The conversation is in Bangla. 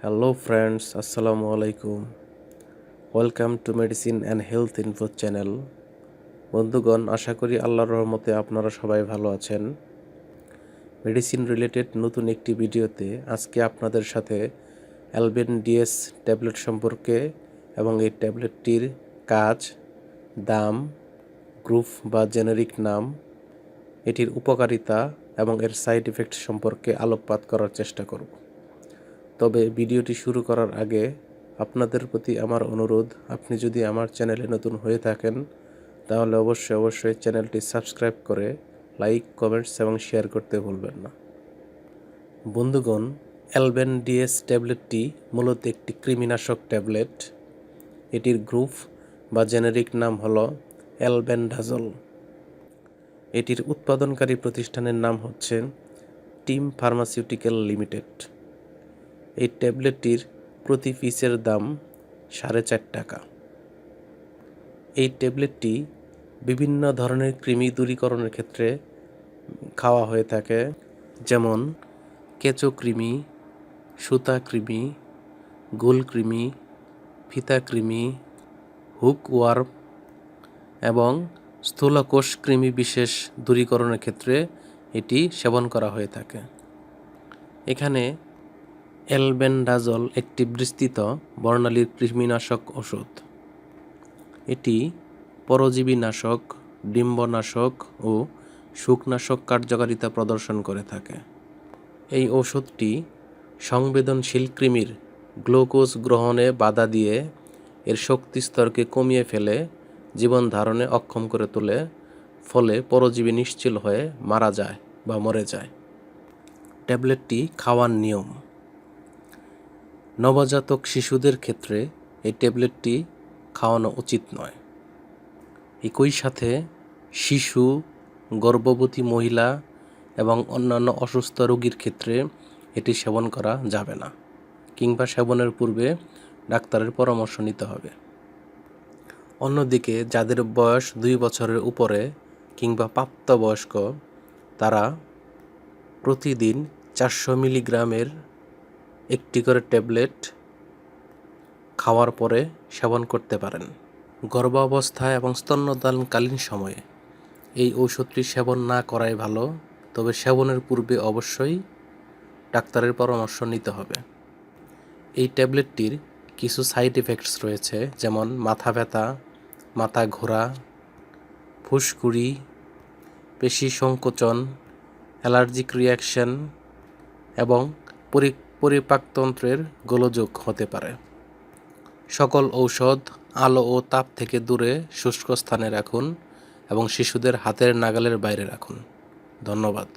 হ্যালো ফ্রেন্ডস, আসসালামু আলাইকুম। Welcome to medicine and health info channel. বন্ধুগণ, আশা করি আল্লাহর রহমতে আপনারা সবাই ভালো আছেন। মেডিসিন রিলেটেড নতুন একটি ভিডিওতে আজকে আপনাদের সাথে অ্যালবেন-ডিএস ট্যাবলেট সম্পর্কে এবং এই ট্যাবলেটটির কাজ, দাম, গ্রুপ বা জেনেরিক নাম, এটির উপকারিতা এবং এর সাইড ইফেক্ট সম্পর্কে আলোকপাত করার চেষ্টা করব। তবে ভিডিওটি শুরু করার আগে আপনাদের প্রতি আমার অনুরোধ, আপনি যদি আমার চ্যানেলে নতুন হয়ে থাকেন তাহলে অবশ্যই চ্যানেলটি সাবস্ক্রাইব করে লাইক, কমেন্টস এবং শেয়ার করতে ভুলবেন না। বন্ধুগণ, অ্যালবেন-ডিএস ট্যাবলেটটি মূলত একটি কৃমিনাশক ট্যাবলেট। এটির গ্রুপ বা জেনেরিক নাম হলো অ্যালবেন্ডাজল। এটির উৎপাদনকারী প্রতিষ্ঠানের নাম হচ্ছে টিম ফার্মাসিউটিক্যাল লিমিটেড। এই ট্যাবলেটটির প্রতি পিসের দাম 4.5 টাকা। এই ট্যাবলেটটি বিভিন্ন ধরনের কৃমি দূরীকরণের ক্ষেত্রে খাওয়া হয়ে থাকে, যেমন কেঁচো কৃমি, সুতা কৃমি, গোল কৃমি, ফিতা কৃমি, হুকওয়ার্ম এবং স্থূলকোষ কৃমি বিশেষ দূরীকরণের ক্ষেত্রে এটি সেবন করা হয়ে থাকে। এখানে অ্যালবেন্ডাজল একটি বিস্তৃত বর্ণালীর কৃমিনাশক ওষুধ। এটি পরজীবী নাশক, ডিম্বনাশক ও শুকনাশক কার্যকারিতা প্রদর্শন করে থাকে। এই ওষুধটি সংবেদনশীল কৃমির গ্লুকোজ গ্রহণে বাধা দিয়ে এর শক্তি স্তরকে কমিয়ে ফেলে জীবন ধারণে অক্ষম করে তোলে, ফলে পরজীবী নিশ্চল হয়ে মারা যায় বা মরে যায়। ট্যাবলেটটি খাওয়ার নিয়ম: নবজাতক শিশুদের ক্ষেত্রে এই ট্যাবলেটটি খাওয়ানো উচিত নয়। একই সাথে শিশু, গর্ভবতী মহিলা এবং অন্যান্য অসুস্থ রোগীর ক্ষেত্রে এটি সেবন করা যাবে না, কিংবা সেবনের পূর্বে ডাক্তারের পরামর্শ নিতে হবে। অন্যদিকে যাদের বয়স 2 বছরের উপরে কিংবা প্রাপ্তবয়স্ক, তারা প্রতিদিন 400 মিলিগ্রামের একটি করে ট্যাবলেট খাওয়ার পরে সেবন করতে পারেন। গর্ভাবস্থায় এবং স্তন্যদানকালীন সময়ে এই ঔষধটি সেবন না করাই ভালো, তবে সেবনের পূর্বে অবশ্যই ডাক্তারের পরামর্শ নিতে হবে। এই ট্যাবলেটটির কিছু সাইড ইফেক্টস রয়েছে, যেমন মাথা ব্যথা, মাথা ঘোরা, ফুসকুড়ি, পেশি সংকোচন, অ্যালার্জিক রিয়াকশন এবং পরিপাকতন্ত্রের গোলযোগ হতে পারে। সকল ঔষধ আলো ও তাপ থেকে দূরে শুষ্ক স্থানে রাখুন এবং শিশুদের হাতের নাগালের বাইরে রাখুন। ধন্যবাদ।